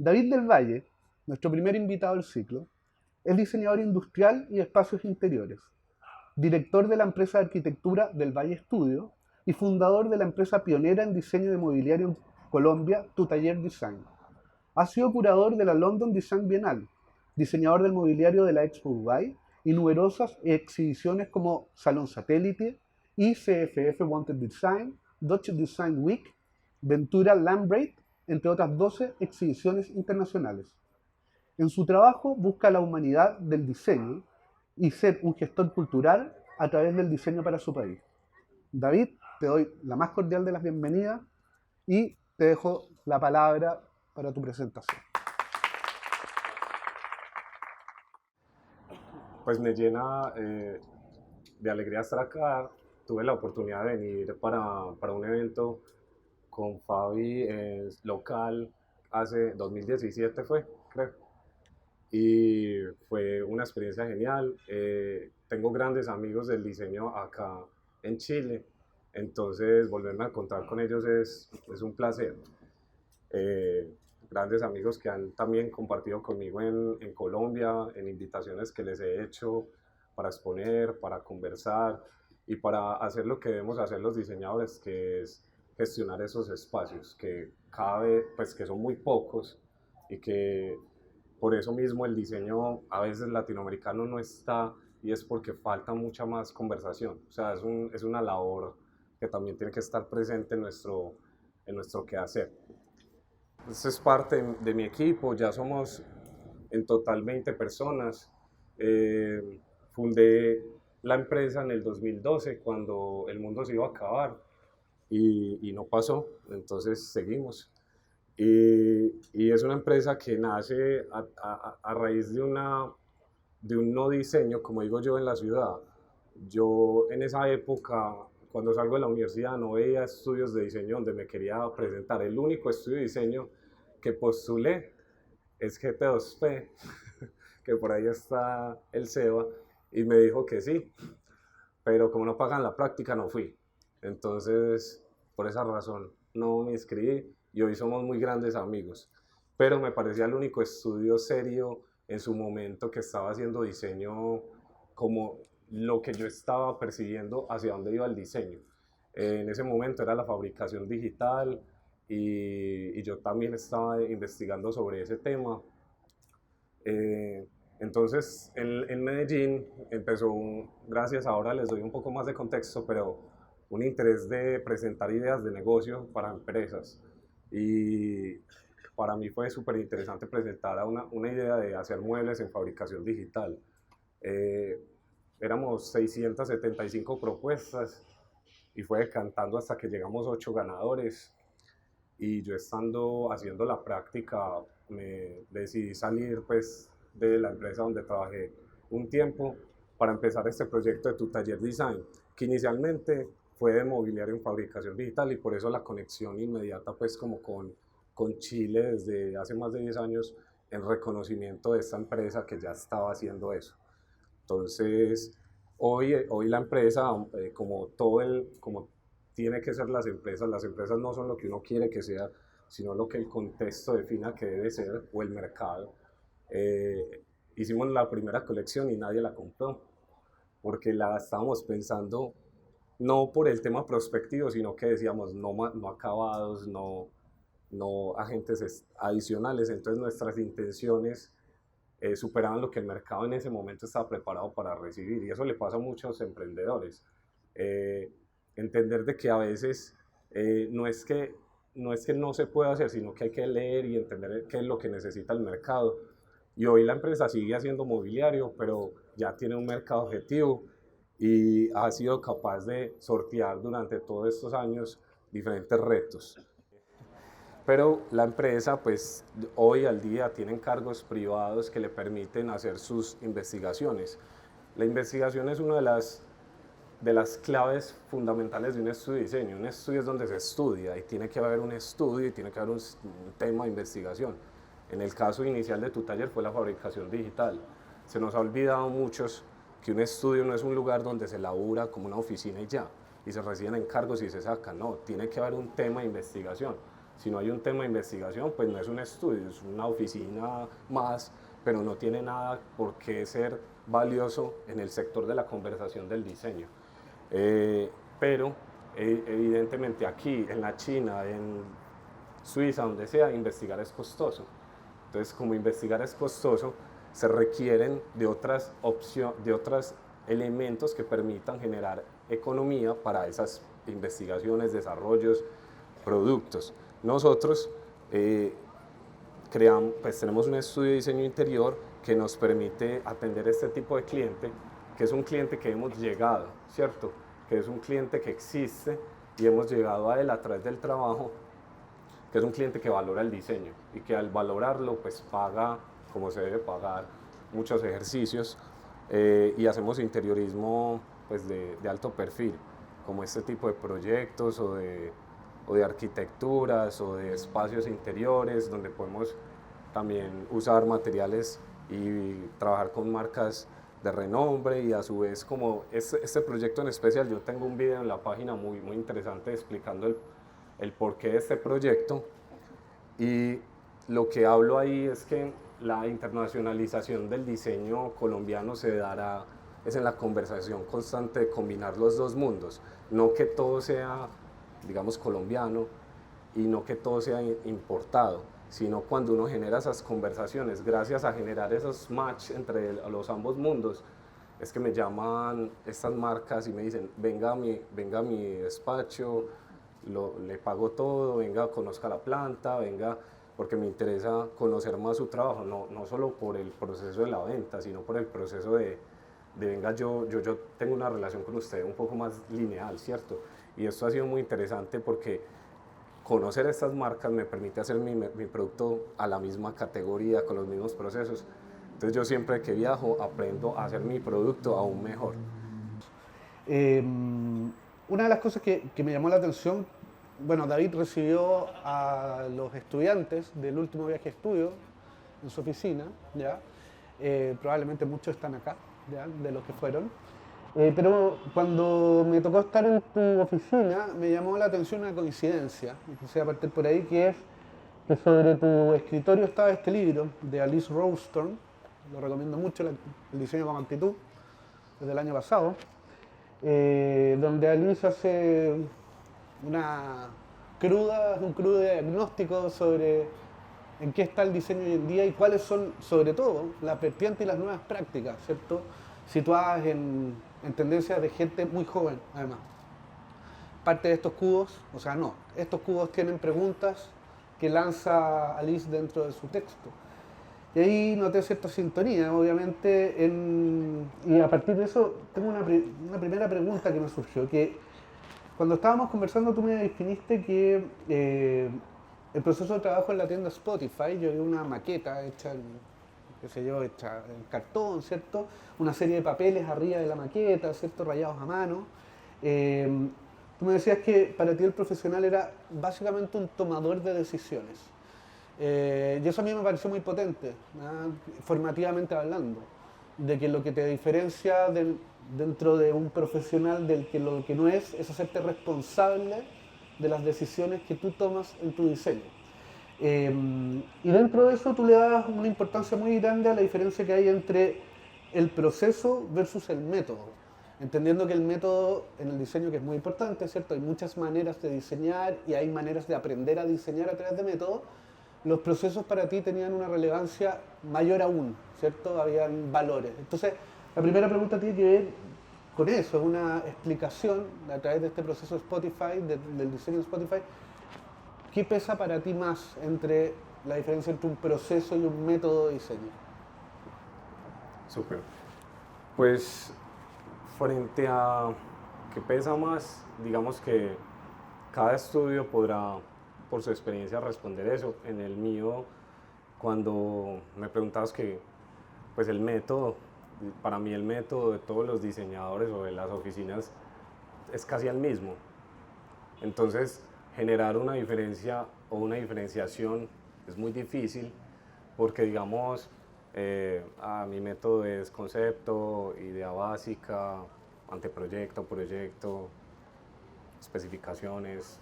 David del Valle, nuestro primer invitado del ciclo, es diseñador industrial y de espacios interiores, director de la empresa de arquitectura del Valle Estudio y fundador de la empresa pionera en diseño de mobiliario en Colombia, Tu Taller Design. Ha sido curador de la London Design Bienal, diseñador del mobiliario de la Expo Dubai y numerosas exhibiciones como Salón Satélite, ICFF Wanted Design, Dutch Design Week, Ventura Lambrate, entre otras 12 exhibiciones internacionales. En su trabajo busca la humanidad del diseño y ser un gestor cultural a través del diseño para su país. David, te doy la más cordial de las bienvenidas y te dejo la palabra para tu presentación. Pues me llena de alegría estar acá. Tuve la oportunidad de venir para un evento con Fabi local hace 2017 fue, creo. Y fue una experiencia genial. Tengo grandes amigos del diseño acá en Chile, entonces volverme a encontrar con ellos es un placer. Eh, Grandes amigos que han también compartido conmigo en Colombia, en invitaciones que les he hecho para exponer, para conversar y para hacer lo que debemos hacer los diseñadores, que es gestionar esos espacios que cada vez, pues que son muy pocos y que por eso mismo el diseño a veces latinoamericano no está y es porque falta mucha más conversación. O sea, es una labor que también tiene que estar presente en nuestro quehacer. Esto es parte de mi equipo, ya somos en total 20 personas. Fundé la empresa en el 2012 cuando el mundo se iba a acabar y no pasó, entonces seguimos. Y es una empresa que nace a raíz de un no diseño, como digo yo, en la ciudad. Yo en esa época, cuando salgo de la universidad, no veía estudios de diseño donde me quería presentar. El único estudio de diseño que postulé es GT2P, que por ahí está el SEBA, y me dijo que sí, pero como no pagan la práctica no fui. Entonces, por esa razón, no me inscribí y hoy somos muy grandes amigos. Pero me parecía el único estudio serio en su momento que estaba haciendo diseño como lo que yo estaba percibiendo hacia dónde iba el diseño. En ese momento era la fabricación digital y yo también estaba investigando sobre ese tema. Eh, entonces, en Medellín empezó, gracias ahora les doy un poco más de contexto, pero un interés de presentar ideas de negocio para empresas. Y para mí fue súper interesante presentar una idea de hacer muebles en fabricación digital. Eh, Éramos 675 propuestas y fue decantando hasta que llegamos 8 ganadores. Y yo estando haciendo la práctica me decidí salir pues de la empresa donde trabajé un tiempo para empezar este proyecto de Tu Taller Design, que inicialmente fue de mobiliario en fabricación digital y por eso la conexión inmediata pues como con Chile desde hace más de 10 años en reconocimiento de esta empresa que ya estaba haciendo eso. Entonces, hoy la empresa, como tiene que ser las empresas no son lo que uno quiere que sea, sino lo que el contexto defina que debe ser o el mercado. Hicimos la primera colección y nadie la compró, porque la estábamos pensando no por el tema prospectivo, sino que decíamos no acabados, no agentes adicionales, entonces nuestras intenciones superaban lo que el mercado en ese momento estaba preparado para recibir. Y eso le pasa a muchos emprendedores. Eh, Entender de que a veces no es que no se pueda hacer, sino que hay que leer y entender qué es lo que necesita el mercado. Y hoy la empresa sigue haciendo mobiliario, pero ya tiene un mercado objetivo y ha sido capaz de sortear durante todos estos años diferentes retos. Pero la empresa, pues hoy al día tiene cargos privados que le permiten hacer sus investigaciones. La investigación es una de las claves fundamentales de un estudio de diseño. Un estudio es donde se estudia y tiene que haber un estudio y tiene que haber un tema de investigación. En el caso inicial de Tu Taller fue la fabricación digital. Se nos ha olvidado muchos que un estudio no es un lugar donde se labura como una oficina y ya, y se reciben encargos y se sacan. No, tiene que haber un tema de investigación. Si no hay un tema de investigación, pues no es un estudio, es una oficina más, pero no tiene nada por qué ser valioso en el sector de la conversación del diseño. Pero evidentemente aquí, en la China, en Suiza, donde sea, investigar es costoso. Entonces, como investigar es costoso, se requieren de otras opciones, de otros elementos que permitan generar economía para esas investigaciones, desarrollos, productos. Nosotros pues tenemos un estudio de diseño interior que nos permite atender este tipo de cliente, que es un cliente que hemos llegado, ¿cierto? Que es un cliente que existe y hemos llegado a él a través del trabajo, que es un cliente que valora el diseño y que al valorarlo pues paga como se debe pagar muchos ejercicios y hacemos interiorismo pues de alto perfil, como este tipo de proyectos o de arquitecturas o de espacios interiores donde podemos también usar materiales y trabajar con marcas de renombre y a su vez como este proyecto en especial, yo tengo un video en la página muy, muy interesante explicando el porqué de este proyecto y lo que hablo ahí es que la internacionalización del diseño colombiano se dará es en la conversación constante de combinar los dos mundos, no que todo sea, digamos, colombiano y no que todo sea importado, sino cuando uno genera esas conversaciones, gracias a generar esos match entre los ambos mundos, es que me llaman estas marcas y me dicen, venga a mi despacho, le pago todo, venga, conozca la planta, venga, porque me interesa conocer más su trabajo, no solo por el proceso de la venta, sino por el proceso de venga, yo tengo una relación con usted un poco más lineal, ¿cierto? Y esto ha sido muy interesante porque conocer estas marcas me permite hacer mi producto a la misma categoría, con los mismos procesos. Entonces yo siempre que viajo aprendo a hacer mi producto aún mejor. Eh, una de las cosas que me llamó la atención, bueno, David recibió a los estudiantes del último viaje de estudio en su oficina, ¿ya? Probablemente muchos están acá, ¿ya? De los que fueron. Pero cuando me tocó estar en tu oficina, me llamó la atención una coincidencia, y quisiera partir por ahí, que es que sobre tu escritorio estaba este libro de Alice Rawstorn, lo recomiendo mucho, el diseño con actitud, desde el año pasado, donde Alice hace un crudo diagnóstico sobre en qué está el diseño hoy en día y cuáles son, sobre todo, las vertientes y las nuevas prácticas, ¿cierto? Situadas en tendencias de gente muy joven, además. Parte de estos cubos, o sea, no, estos cubos tienen preguntas que lanza Alice dentro de su texto. Y ahí noté cierta sintonía, obviamente, y a partir de eso tengo una primera pregunta que me surgió, que cuando estábamos conversando tú me definiste que el proceso de trabajo en la tienda Spotify, yo vi una maqueta hecha en, qué sé yo, hecha en cartón, ¿cierto? Una serie de papeles arriba de la maqueta, ¿cierto? Rayados a mano. Eh, Tú me decías que para ti el profesional era básicamente un tomador de decisiones. Y eso a mí me pareció muy potente, ¿no? Formativamente hablando, de que lo que te diferencia dentro de un profesional del que lo que no es hacerte responsable de las decisiones que tú tomas en tu diseño. Y dentro de eso tú le das una importancia muy grande a la diferencia que hay entre el proceso versus el método. Entendiendo que el método en el diseño, que es muy importante, ¿cierto? Hay muchas maneras de diseñar y hay maneras de aprender a diseñar a través de métodos. Los procesos para ti tenían una relevancia mayor aún, ¿cierto? Habían valores. Entonces, la primera pregunta tiene que ver con eso, es una explicación a través de este proceso de Spotify, del diseño de Spotify. ¿Qué pesa para ti más entre la diferencia entre un proceso y un método de diseño? Súper. Pues frente a qué pesa más, digamos que cada estudio podrá, por su experiencia, responder eso. En el mío, cuando me preguntabas que, pues el método, para mí el método de todos los diseñadores o de las oficinas es casi el mismo. Entonces, generar una diferencia o una diferenciación es muy difícil porque, digamos, mi método es concepto, idea básica, anteproyecto, proyecto, especificaciones.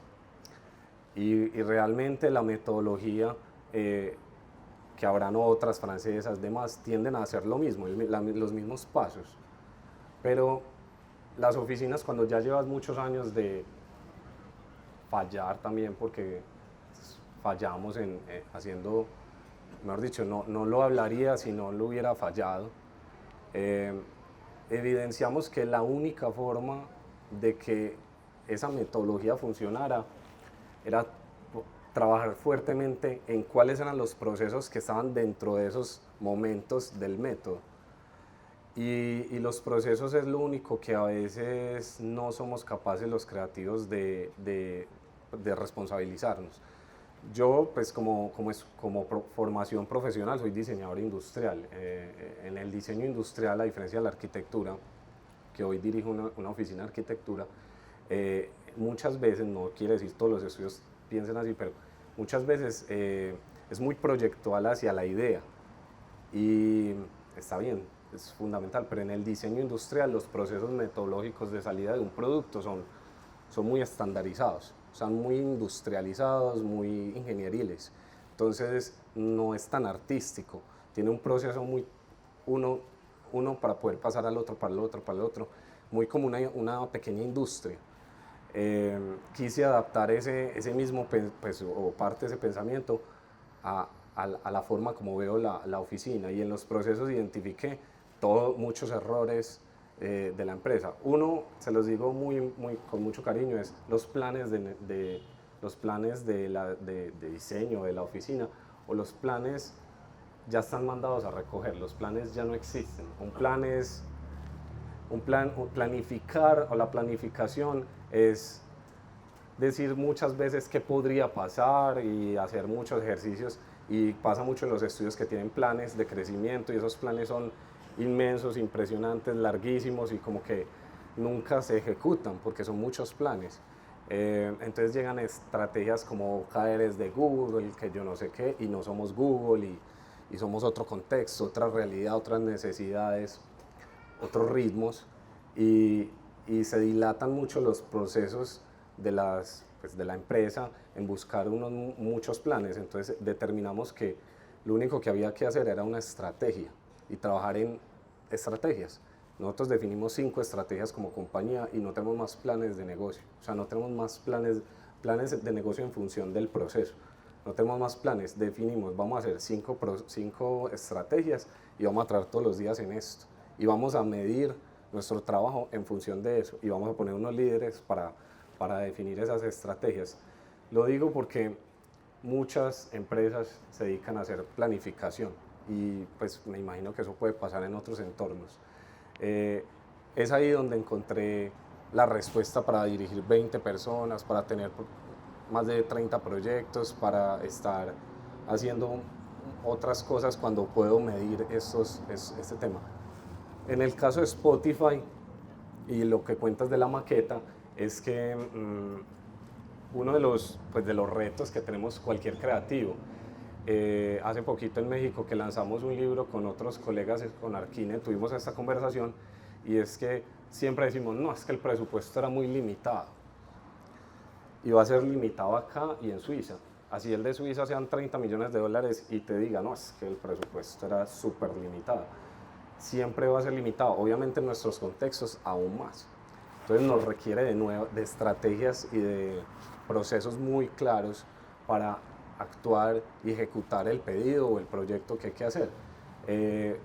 y realmente la metodología, que habrán otras francesas, demás, tienden a hacer lo mismo, los mismos pasos. Pero las oficinas, cuando ya llevas muchos años de fallar también, porque fallamos haciendo, mejor dicho, no lo hablaría si no lo hubiera fallado, eh, evidenciamos que la única forma de que esa metodología funcionara era trabajar fuertemente en cuáles eran los procesos que estaban dentro de esos momentos del método. Y los procesos es lo único que a veces no somos capaces los creativos de responsabilizarnos. Yo, pues como formación profesional, soy diseñador industrial. En el diseño industrial, a diferencia de la arquitectura, que hoy dirijo una oficina de arquitectura, muchas veces, no quiere decir todos los estudios piensen así, pero muchas veces es muy proyectual hacia la idea. Y está bien, es fundamental, pero en el diseño industrial los procesos metodológicos de salida de un producto son muy estandarizados, son muy industrializados, muy ingenieriles. Entonces no es tan artístico, tiene un proceso muy uno para poder pasar al otro, para el otro, para el otro, muy como una pequeña industria. Quise adaptar ese mismo, pues, o parte de ese pensamiento a la forma como veo la oficina, y en los procesos identifiqué muchos errores de la empresa. Uno, se los digo con mucho cariño, es los planes de diseño de la oficina, o los planes ya están mandados a recoger, los planes ya no existen. Planificar, o la planificación es decir muchas veces qué podría pasar y hacer muchos ejercicios, y pasa mucho en los estudios que tienen planes de crecimiento, y esos planes son inmensos, impresionantes, larguísimos, y como que nunca se ejecutan porque son muchos planes. Entonces llegan estrategias como caer de Google, que yo no sé qué, y no somos Google, y somos otro contexto, otra realidad, otras necesidades, otros ritmos, y se dilatan mucho los procesos pues, de la empresa en buscar muchos planes. Entonces determinamos que lo único que había que hacer era una estrategia y trabajar en estrategias. Nosotros definimos 5 estrategias como compañía y no tenemos más planes de negocio. O sea, no tenemos más planes de negocio en función del proceso. No tenemos más planes, definimos, vamos a hacer 5 estrategias y vamos a trabajar todos los días en esto. Y vamos a medir nuestro trabajo en función de eso, y vamos a poner unos líderes para definir esas estrategias. Lo digo porque muchas empresas se dedican a hacer planificación, y pues me imagino que eso puede pasar en otros entornos. Es ahí donde encontré la respuesta para dirigir 20 personas, para tener más de 30 proyectos, para estar haciendo otras cosas cuando puedo medir este tema. En el caso de Spotify y lo que cuentas de la maqueta, es que uno de los retos que tenemos cualquier creativo, hace poquito en México que lanzamos un libro con otros colegas, con Arquine, tuvimos esta conversación, y es que siempre decimos, no, es que el presupuesto era muy limitado, y va a ser limitado acá y en Suiza. Así el de Suiza sean 30 millones de dólares y te diga, no, es que el presupuesto era súper limitado. Siempre va a ser limitado, obviamente en nuestros contextos aún más. Entonces nos requiere de estrategias y de procesos muy claros para actuar y ejecutar el pedido o el proyecto que hay que hacer.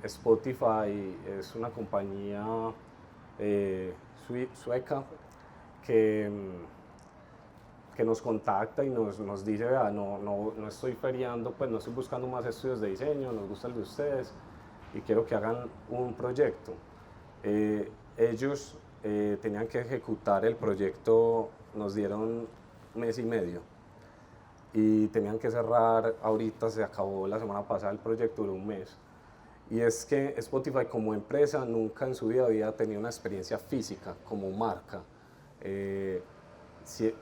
Spotify es una compañía sueca que nos contacta y nos dice, vea, no estoy feriando, pues no estoy buscando más estudios de diseño, nos gusta el de ustedes y quiero que hagan un proyecto. Ellos tenían que ejecutar el proyecto, nos dieron 1 mes y medio, y tenían que cerrar, ahorita se acabó la semana pasada el proyecto, duró 1 mes. Y es que Spotify como empresa nunca en su vida había tenido una experiencia física como marca.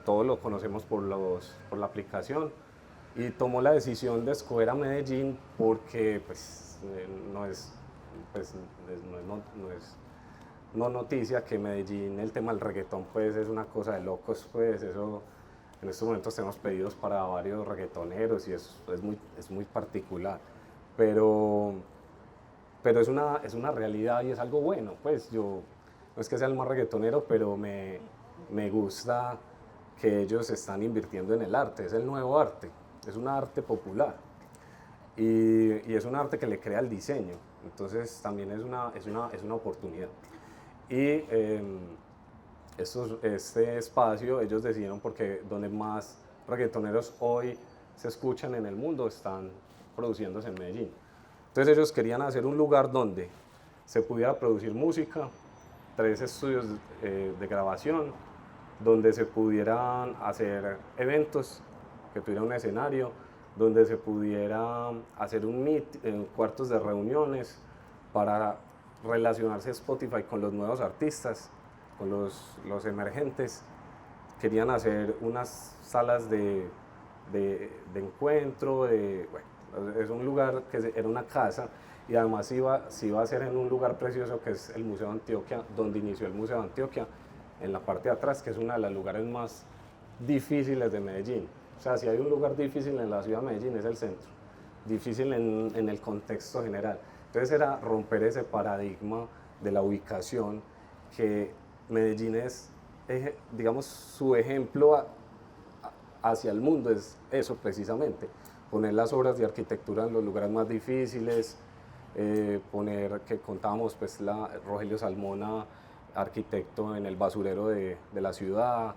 Todos lo conocemos por la aplicación, y tomó la decisión de escoger a Medellín porque pues, no es noticia que Medellín el tema del reggaetón pues es una cosa de locos, pues eso En estos momentos tenemos pedidos para varios reggaetoneros y es muy particular. Pero, pero es una realidad y es algo bueno. Pues yo no es que sea el más reggaetonero, pero me gusta que ellos están invirtiendo en el arte. Es el nuevo arte, es un arte popular y es un arte que le crea el diseño. Entonces también es una oportunidad. Y este espacio ellos decidieron porque donde más reggaetoneros hoy se escuchan en el mundo están produciéndose en Medellín. Entonces ellos querían hacer un lugar donde se pudiera producir música, 3 estudios de grabación, donde se pudieran hacer eventos, que tuviera un escenario, donde se pudiera hacer cuartos de reuniones para relacionarse Spotify con los nuevos artistas, con los emergentes. Querían hacer unas salas de encuentro, bueno, es un lugar que era una casa y además se iba a hacer en un lugar precioso que es el Museo de Antioquia, donde inició el Museo de Antioquia, en la parte de atrás, que es uno de los lugares más difíciles de Medellín. O sea, si hay un lugar difícil en la ciudad de Medellín es el centro, difícil en el contexto general. Entonces era romper ese paradigma de la ubicación, que Medellín es, digamos, su ejemplo hacia el mundo es eso precisamente, poner las obras de arquitectura en los lugares más difíciles, poner, que contábamos, pues Rogelio Salmona, arquitecto en el basurero de la ciudad,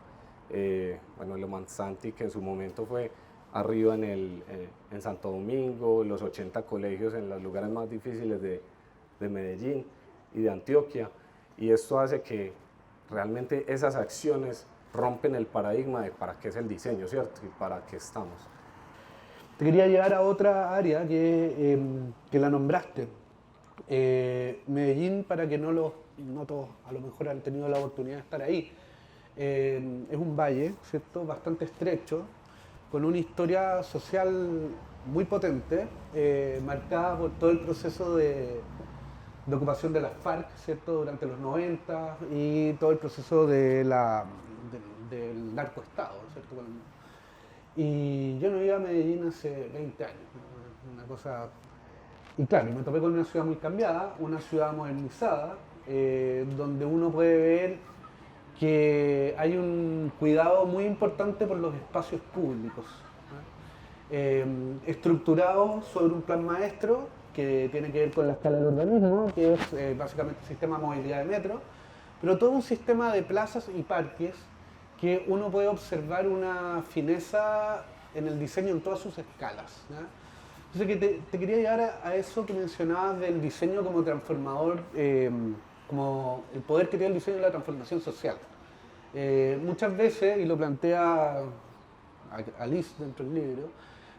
bueno, Leo Manzanti, que en su momento fue arriba en Santo Domingo, los 80 colegios en los lugares más difíciles de Medellín y de Antioquia, y esto hace que realmente esas acciones rompen el paradigma de para qué es el diseño, ¿cierto? Y para qué estamos. Te quería llevar a otra área que la nombraste. Medellín, para que no todos a lo mejor han tenido la oportunidad de estar ahí, es un valle, ¿cierto? Bastante estrecho, con una historia social muy potente, marcada por todo el proceso de ocupación de las FARC, ¿cierto? Durante los 90 y todo el proceso del narcoestado, ¿cierto? Y yo no iba a Medellín hace 20 años, ¿no? Una cosa. Y claro, me topé con una ciudad muy cambiada, una ciudad modernizada, donde uno puede ver que hay un cuidado muy importante por los espacios públicos, ¿no? Estructurado sobre un plan maestro que tiene que ver con la escala del urbanismo, que es básicamente el sistema de movilidad de metro, pero todo un sistema de plazas y parques que uno puede observar una fineza en el diseño en todas sus escalas, ¿no? Entonces que te quería llevar a eso que mencionabas del diseño como transformador, como el poder que tiene el diseño en la transformación social. Muchas veces, y lo plantea Alice dentro del libro,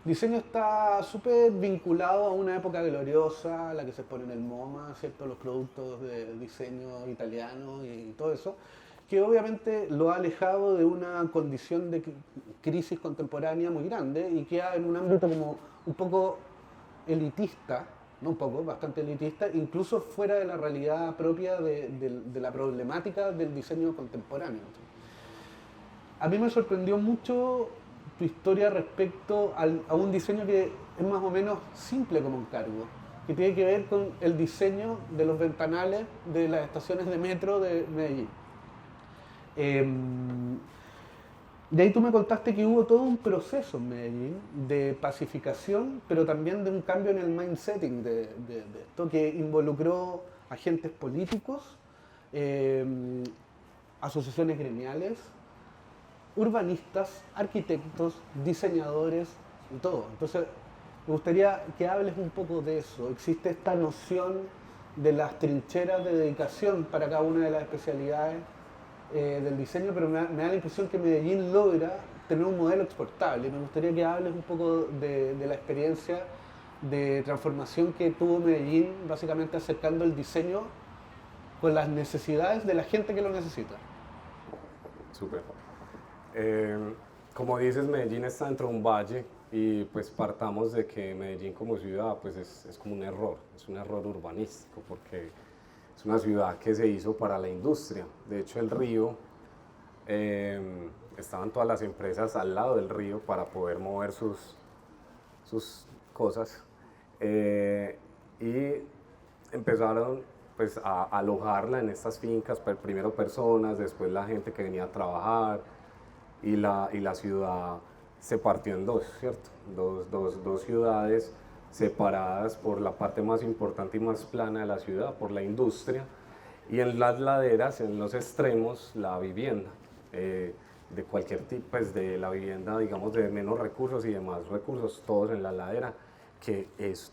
el diseño está súper vinculado a una época gloriosa, la que se pone en el MoMA, ¿cierto? Los productos de diseño italiano y todo eso, que obviamente lo ha alejado de una condición de crisis contemporánea muy grande y queda en un ámbito como un poco elitista, no un poco, bastante elitista, incluso fuera de la realidad propia de la problemática del diseño contemporáneo. A mí me sorprendió mucho tu historia respecto a un diseño que es más o menos simple como encargo, que tiene que ver con el diseño de los ventanales de las estaciones de metro de Medellín. De ahí tú me contaste que hubo todo un proceso en Medellín de pacificación, pero también de un cambio en el mindsetting de esto, que involucró agentes políticos, asociaciones gremiales, urbanistas, arquitectos, diseñadores y todo. Entonces, me gustaría que hables un poco de eso. Existe esta noción de las trincheras de dedicación para cada una de las especialidades del diseño, pero me da la impresión que Medellín logra tener un modelo exportable. Me gustaría que hables un poco de la experiencia de transformación que tuvo Medellín, básicamente acercando el diseño con las necesidades de la gente que lo necesita. Súper. Como dices, Medellín está dentro de un valle y pues partamos de que Medellín como ciudad pues es como es un error urbanístico porque es una ciudad que se hizo para la industria. De hecho, el río estaban todas las empresas al lado del río para poder mover sus cosas. Y empezaron pues a alojarla en estas fincas, primero personas, después la gente que venía a trabajar, y la ciudad se partió en dos, ¿cierto? Dos ciudades separadas por la parte más importante y más plana de la ciudad, por la industria, y en las laderas, en los extremos, la vivienda. De cualquier tipo, pues de la vivienda, digamos, de menos recursos y de más recursos, todos en la ladera, que es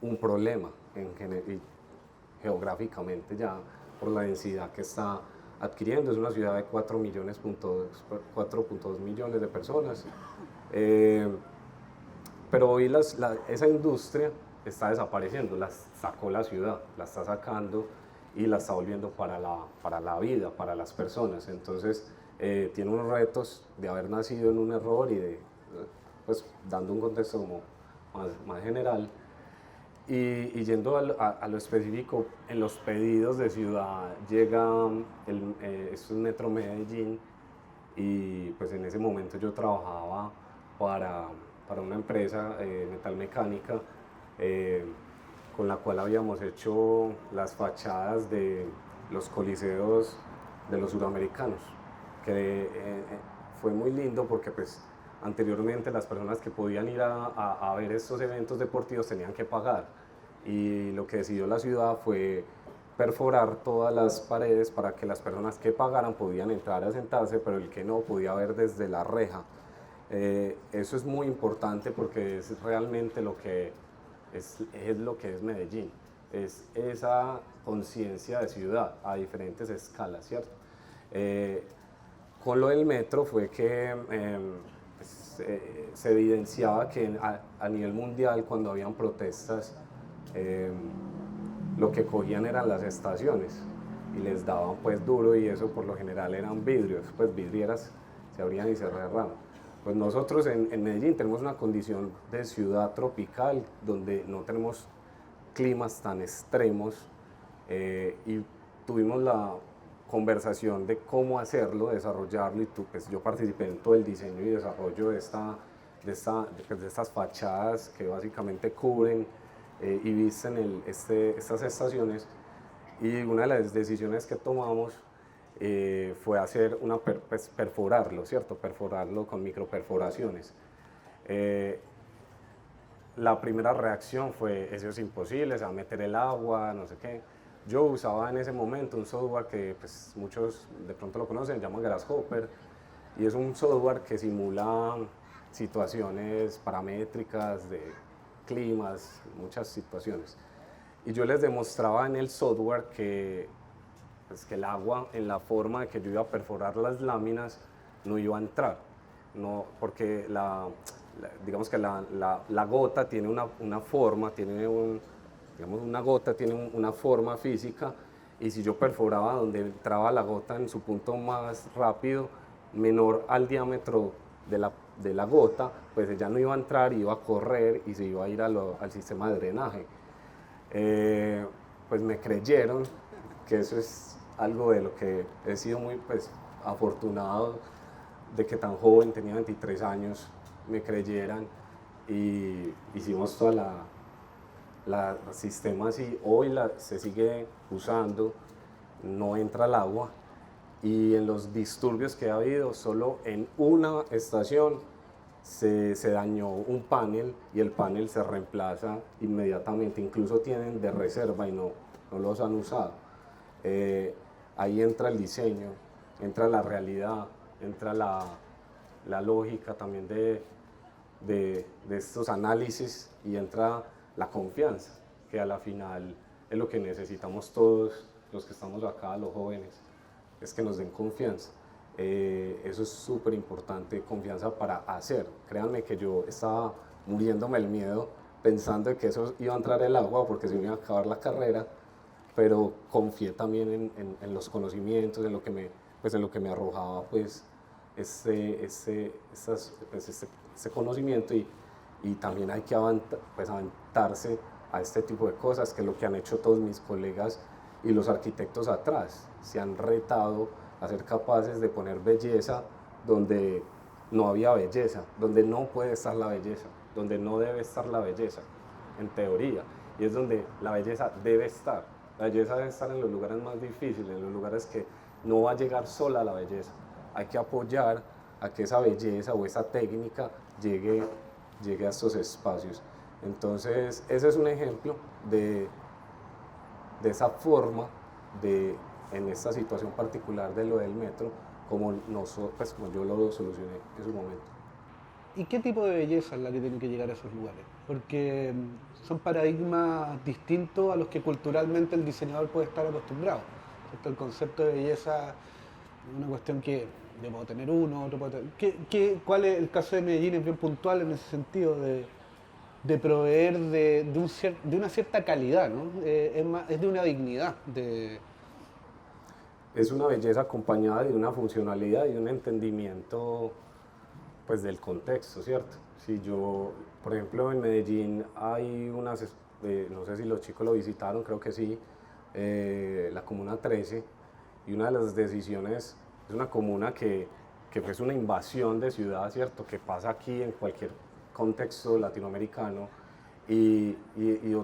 un problema y geográficamente ya por la densidad que está adquiriendo. Es una ciudad de 4.2 millones de personas. Pero hoy esa industria está desapareciendo, la sacó la ciudad, la está sacando y la está volviendo para la vida, para las personas. Entonces tiene unos retos de haber nacido en un error y de, pues dando un contexto como más general. Y yendo a lo específico, en los pedidos de ciudad llega es un Metro Medellín, y pues en ese momento yo trabajaba para una empresa metalmecánica, con la cual habíamos hecho las fachadas de los coliseos de los suramericanos, que fue muy lindo porque pues anteriormente las personas que podían ir a ver estos eventos deportivos tenían que pagar, y lo que decidió la ciudad fue perforar todas las paredes para que las personas que pagaran podían entrar a sentarse, pero el que no podía ver desde la reja. Eso es muy importante porque es realmente lo que es lo que es Medellín, es esa conciencia de ciudad a diferentes escalas, ¿cierto? Con lo del metro fue que se evidenciaba que a nivel mundial, cuando habían protestas, lo que cogían eran las estaciones y les daban pues duro, y eso por lo general eran vidrios, pues vidrieras se abrían y se cerraban. Pues nosotros en Medellín tenemos una condición de ciudad tropical donde no tenemos climas tan extremos, y tuvimos la conversación de cómo hacerlo, desarrollarlo, y pues yo participé en todo el diseño y desarrollo de estas fachadas que básicamente cubren y visten estas estaciones. Y una de las decisiones que tomamos fue hacer perforarlo, ¿cierto? Perforarlo con microperforaciones. La primera reacción fue: eso es imposible, se va a meter el agua, no sé qué. Yo usaba en ese momento un software que pues, muchos de pronto lo conocen, se llama Grasshopper, y es un software que simula situaciones paramétricas de climas, muchas situaciones. Y yo les demostraba en el software que el agua, en la forma de que yo iba a perforar las láminas, no iba a entrar, no, porque digamos que la gota tiene una forma, una gota tiene una forma física, y si yo perforaba donde entraba la gota en su punto más rápido, menor al diámetro de la gota, pues ella no iba a entrar, iba a correr y se iba a ir al sistema de drenaje. Pues me creyeron, que eso es algo de lo que he sido muy pues, afortunado, de que tan joven, tenía 23 años, me creyeran, y hicimos toda la sistema así. Hoy se sigue usando, no entra el agua, y en los disturbios que ha habido, solo en una estación se dañó un panel, y el panel se reemplaza inmediatamente, incluso tienen de reserva y no los han usado. Ahí entra el diseño, entra la realidad, entra la lógica también de estos análisis, y entra la confianza, que a la final es lo que necesitamos todos los que estamos acá, los jóvenes, es que nos den confianza. Eso es súper importante, confianza para hacer. Créanme que yo estaba muriéndome el miedo pensando que eso iba a entrar el agua porque se me iba a acabar la carrera, pero confié también en los conocimientos, en lo que me arrojaba pues ese conocimiento, y también hay que aventarse a este tipo de cosas, que es lo que han hecho todos mis colegas y los arquitectos atrás. Se han retado a ser capaces de poner belleza donde no había belleza, donde no puede estar la belleza, donde no debe estar la belleza, en teoría, y es donde la belleza debe estar. La belleza debe estar en los lugares más difíciles, en los lugares que no va a llegar sola la belleza. Hay que apoyar a que esa belleza o esa técnica llegue a estos espacios. Entonces, ese es un ejemplo de esa forma en esta situación particular de lo del metro, como yo lo solucioné en su momento. ¿Y qué tipo de belleza es la que tiene que llegar a esos lugares? Porque son paradigmas distintos a los que culturalmente el diseñador puede estar acostumbrado. ¿Cierto? El concepto de belleza es una cuestión que yo puedo tener uno, otro puede tener... ¿Cuál es el caso de Medellín? Es bien puntual en ese sentido de proveer de una cierta calidad, ¿no? Es de una dignidad. Es una belleza acompañada de una funcionalidad y un entendimiento pues del contexto, ¿cierto? Si yo, por ejemplo, en Medellín hay unas, no sé si los chicos lo visitaron, creo que sí, la Comuna 13, y una de las decisiones es una comuna que es una invasión de ciudad, ¿cierto? Que pasa aquí en cualquier contexto latinoamericano, y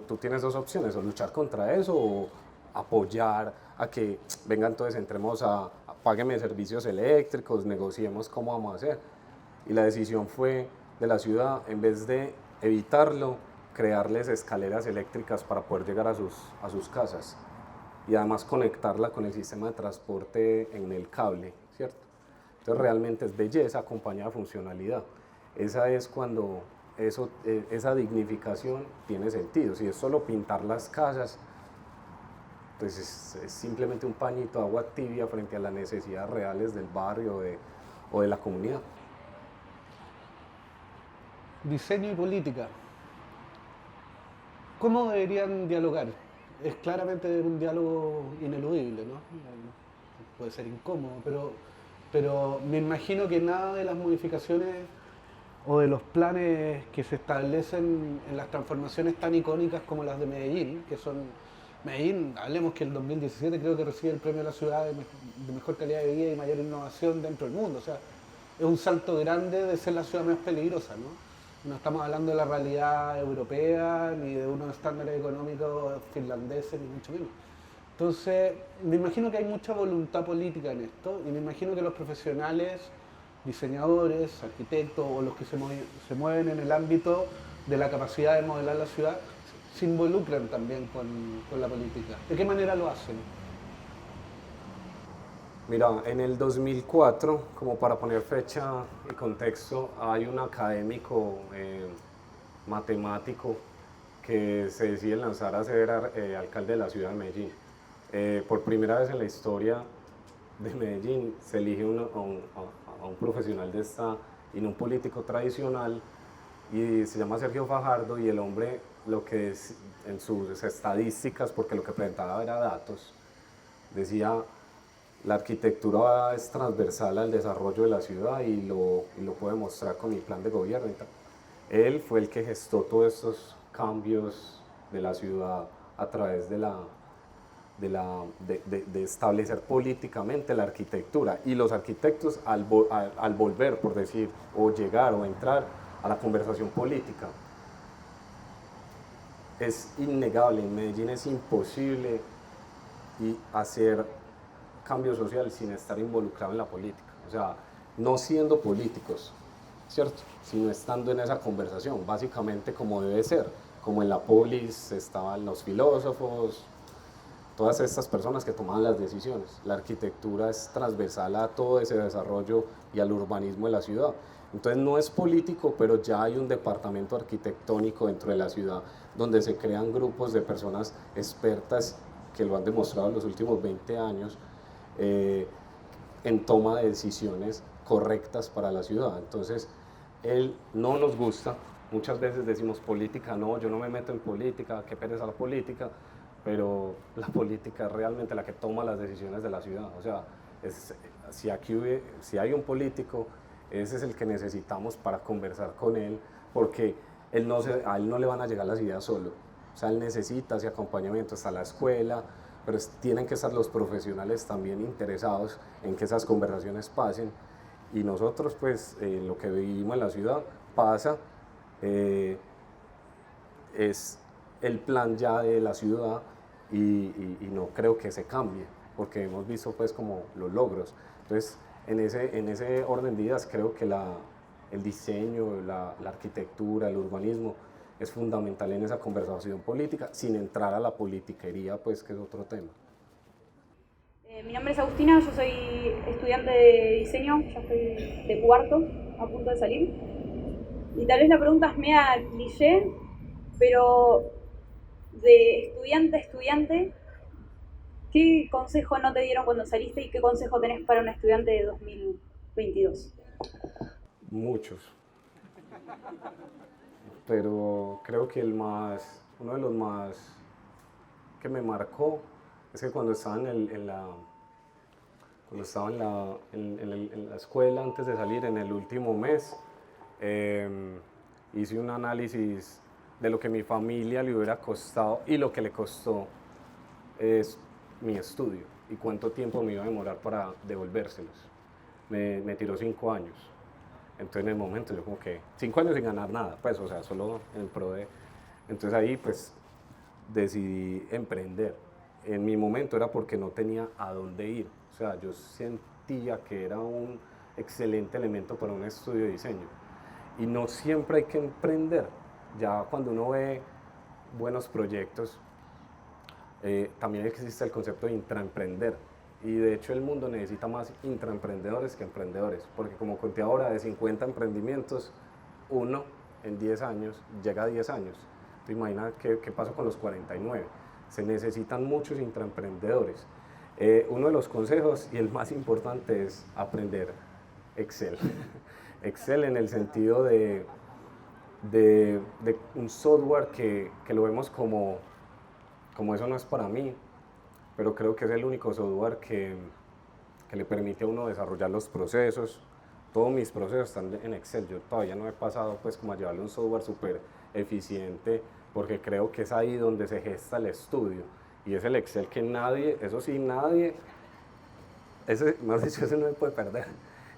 tú tienes dos opciones, o luchar contra eso o apoyar a que vengan entonces entremos págueme servicios eléctricos, negociemos cómo vamos a hacer. Y la decisión fue de la ciudad, en vez de evitarlo, crearles escaleras eléctricas para poder llegar a sus casas y además conectarla con el sistema de transporte en el cable, ¿cierto? Entonces realmente es belleza acompañada de funcionalidad. Esa es cuando esa dignificación tiene sentido. Si es solo pintar las casas, pues es simplemente un pañito de agua tibia frente a las necesidades reales del barrio o de la comunidad. Diseño y política. ¿Cómo deberían dialogar? Es claramente un diálogo ineludible, ¿no? Puede ser incómodo, pero me imagino que nada de las modificaciones o de los planes que se establecen en las transformaciones tan icónicas como las de Medellín, que son Medellín, hablemos que el 2017 creo que recibe el premio de la ciudad de mejor calidad de vida y mayor innovación dentro del mundo. O sea, es un salto grande de ser la ciudad más peligrosa, ¿no? No estamos hablando de la realidad europea ni de unos estándares económicos finlandeses, ni mucho menos. Entonces, me imagino que hay mucha voluntad política en esto y me imagino que los profesionales, diseñadores, arquitectos o los que se mueven en el ámbito de la capacidad de modelar la ciudad se involucran también con la política. ¿De qué manera lo hacen? Mira, en el 2004, como para poner fecha y contexto, hay un académico matemático que se decide lanzar a ser alcalde de la ciudad de Medellín. Por primera vez en la historia de Medellín se elige a un profesional de esta y no un político tradicional, y se llama Sergio Fajardo, y el hombre lo que es en sus estadísticas, porque lo que presentaba era datos, decía: la arquitectura es transversal al desarrollo de la ciudad y lo puede mostrar con mi plan de gobierno y tal. Él fue el que gestó todos estos cambios de la ciudad a través de establecer políticamente la arquitectura. Y los arquitectos al volver, por decir, o llegar o entrar a la conversación política, es innegable, en Medellín es imposible hacer cambio social sin estar involucrado en la política. O sea, no siendo políticos, ¿cierto? Sino estando en esa conversación, básicamente como debe ser. Como en la polis estaban los filósofos, todas estas personas que tomaban las decisiones. La arquitectura es transversal a todo ese desarrollo y al urbanismo de la ciudad. Entonces no es político, pero ya hay un departamento arquitectónico dentro de la ciudad donde se crean grupos de personas expertas que lo han demostrado en los últimos 20 años en toma de decisiones correctas para la ciudad. Entonces, él no nos gusta, muchas veces decimos política, no, yo no me meto en política, qué pereza la política, pero la política es realmente la que toma las decisiones de la ciudad. O sea, si hay un político, ese es el que necesitamos para conversar con él, porque a él no le van a llegar las ideas solo. O sea, él necesita ese acompañamiento, está la escuela, pero tienen que estar los profesionales también interesados en que esas conversaciones pasen, y nosotros pues lo que vivimos en la ciudad pasa, es el plan ya de la ciudad, y no creo que se cambie, porque hemos visto pues como los logros. Entonces, en ese orden de ideas creo que el diseño, la arquitectura, el urbanismo es fundamental en esa conversación política, sin entrar a la politiquería, pues que es otro tema. Mi nombre es Agustina, yo soy estudiante de diseño, ya estoy de cuarto, a punto de salir. Y tal vez la pregunta es media cliché, pero de estudiante a estudiante, ¿qué consejo no te dieron cuando saliste y qué consejo tenés para un estudiante de 2022? Muchos. Pero creo que uno de los más que me marcó es que cuando estaba en la escuela, antes de salir, en el último mes, hice un análisis de lo que mi familia le hubiera costado y lo que le costó es mi estudio y cuánto tiempo me iba a demorar para devolvérselos. Me tiró 5 años. Entonces en el momento yo como que 5 años sin ganar nada, pues o sea, solo en pro de... Entonces ahí pues decidí emprender. En mi momento era porque no tenía a dónde ir. O sea, yo sentía que era un excelente elemento para un estudio de diseño. Y no siempre hay que emprender. Ya cuando uno ve buenos proyectos, también existe el concepto de intraemprender. Y de hecho el mundo necesita más intraemprendedores que emprendedores. Porque como conté ahora, de 50 emprendimientos, uno en 10 años llega a 10 años. ¿Te imaginas qué pasó con los 49? Se necesitan muchos intraemprendedores. Uno de los consejos, y el más importante, es aprender Excel. Excel en el sentido de un software que lo vemos como eso no es para mí, pero creo que es el único software que le permite a uno desarrollar los procesos. Todos mis procesos están en Excel. Yo todavía no he pasado pues como a llevarle un software súper eficiente, porque creo que es ahí donde se gesta el estudio, y es el Excel que nadie, eso sí, nadie, ese no se puede perder.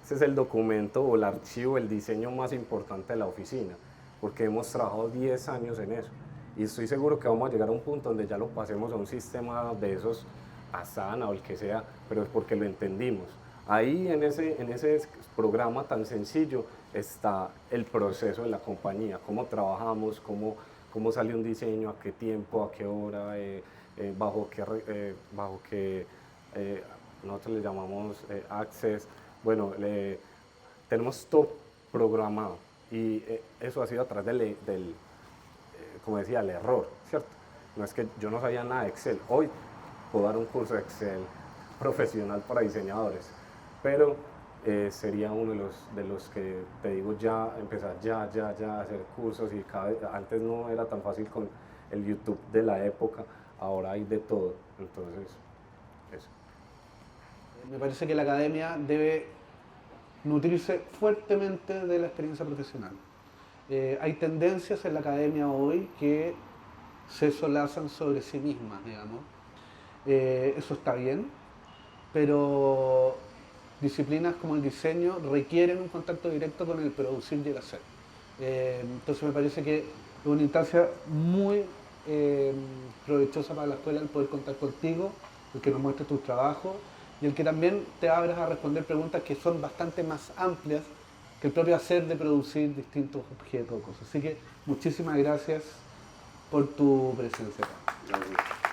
Ese es el documento o el archivo, el diseño más importante de la oficina, porque hemos trabajado 10 años en eso, y estoy seguro que vamos a llegar a un punto donde ya lo pasemos a un sistema de esos, Asana o el que sea, pero es porque lo entendimos. Ahí en ese programa tan sencillo está el proceso de la compañía, cómo trabajamos, cómo sale un diseño, a qué tiempo, a qué hora, bajo qué nosotros le llamamos access. Bueno, tenemos todo programado, y eso ha sido a través del como decía, el error, ¿cierto? No es que yo no sabía nada de Excel. Hoy puedo dar un curso de Excel profesional para diseñadores, pero sería uno de los que te digo, ya empezar ya a hacer cursos, y antes no era tan fácil con el YouTube de la época, ahora hay de todo. Entonces eso. Me parece que la academia debe nutrirse fuertemente de la experiencia profesional. Hay tendencias en la academia hoy que se solazan sobre sí mismas, digamos. Eso está bien, pero disciplinas como el diseño requieren un contacto directo con el producir y el hacer. Entonces me parece que es una instancia muy provechosa para la escuela el poder contar contigo, el que nos muestres tus trabajos y el que también te abras a responder preguntas que son bastante más amplias que el propio hacer de producir distintos objetos o cosas. Así que muchísimas gracias por tu presencia. Gracias.